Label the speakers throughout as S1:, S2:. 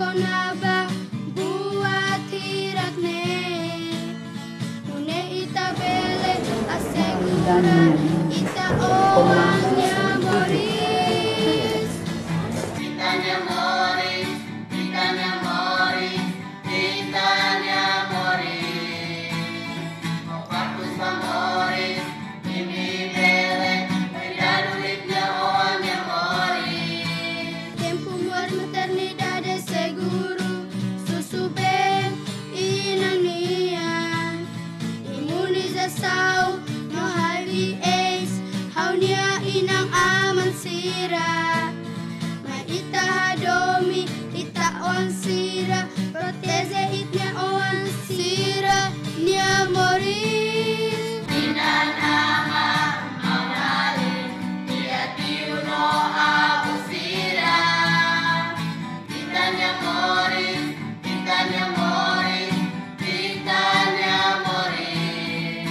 S1: kau naba buat hirakne une ita bele asegura ita oanya Moris itanya Moris itanya Moris itanya Moris Opartus pa Moris ini bele beda duitnya oanya Moris tempo muas maternidade seguro susube inang nian imunização no HIV AIDS haunia inang aman sira mai ita hadomi ita on sira proteze itnya on sira nia Moris inan ama maunali dia tiuno abu sira itanya Moris itanya Moris itanya Moris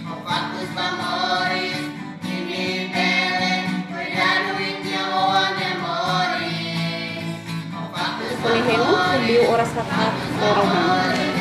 S1: Opartus pa Moris ini bele beda duitnya oanya Moris Opartus pa
S2: Boleh hello,
S1: Moris
S2: video oras kata
S1: Moris